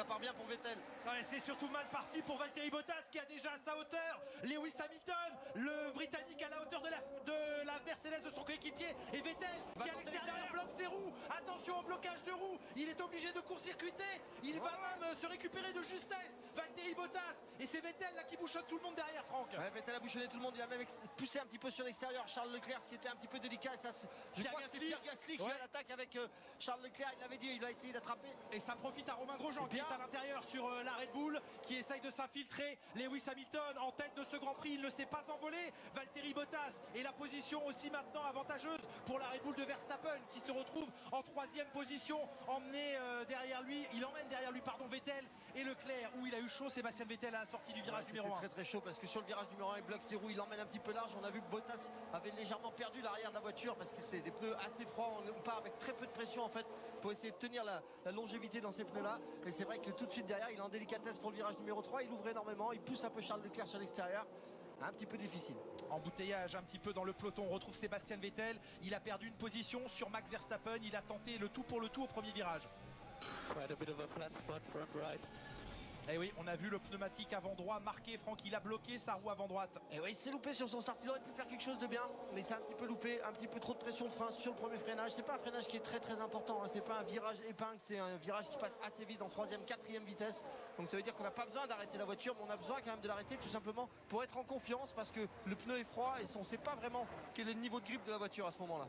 part bien pour Vettel. Ouais, c'est surtout mal parti pour Valtteri Bottas qui a déjà à sa hauteur Lewis Hamilton, le Britannique à la hauteur de la Mercedes de son coéquipier, et Vettel qui à l'extérieur bloque ses roues. Attention au blocage de roues, il est obligé de court-circuiter, il va même se récupérer de justesse, Valtteri Bottas, et c'est Vettel là qui bouchonne tout le monde derrière, Franck. Ouais, Vettel a bouchonné tout le monde, il a même poussé un petit peu sur l'extérieur Charles Leclerc, ce qui était un petit peu délicat. Et ça, je crois que c'est Pierre Gasly qui est à l'attaque avec Charles Leclerc, il l'avait dit, il va essayer d'attraper. Et ça profite à Romain Grosjean qui est à l'intérieur sur la Red Bull, qui essaye de s'infiltrer. Lewis Hamilton en tête de ce Grand Prix, il ne s'est pas envolé. Valtteri Bottas et la position aussi maintenant avantageuse pour la Red Bull de Verstappen qui se retrouve en 3e position, emmené derrière lui, il emmène derrière lui Vettel et Leclerc, où il a eu chaud Sébastien Vettel à la sortie du virage numéro 1. Très très chaud parce que sur le virage numéro 1 il bloque ses roues, il l'emmène un petit peu large. On a vu que Bottas avait légèrement perdu l'arrière de la voiture parce que c'est des pneus assez froids, on part avec très peu de pression en fait pour essayer de tenir la longévité dans ces pneus là, et c'est vrai que tout de suite derrière il est en délicatesse pour le virage numéro 3, il ouvre énormément, il pousse un peu Charles Leclerc sur l'extérieur, un petit peu difficile. Embouteillage un petit peu dans le peloton, on retrouve Sébastien Vettel, il a perdu une position sur Max Verstappen, il a tenté le tout pour le tout au premier virage. Quite a bit of a flat spot front right. Et oui, on a vu le pneumatique avant droit marqué, Franck, il a bloqué sa roue avant droite. Et oui, il s'est loupé sur son start, il aurait pu faire quelque chose de bien, mais c'est un petit peu loupé, un petit peu trop de pression de frein sur le premier freinage. C'est pas un freinage qui est très très important, hein. C'est pas un virage épingle, c'est un virage qui passe assez vite en 3e, 4e vitesse. Donc ça veut dire qu'on n'a pas besoin d'arrêter la voiture, mais on a besoin quand même de l'arrêter tout simplement pour être en confiance parce que le pneu est froid et on ne sait pas vraiment quel est le niveau de grippe de la voiture à ce moment-là.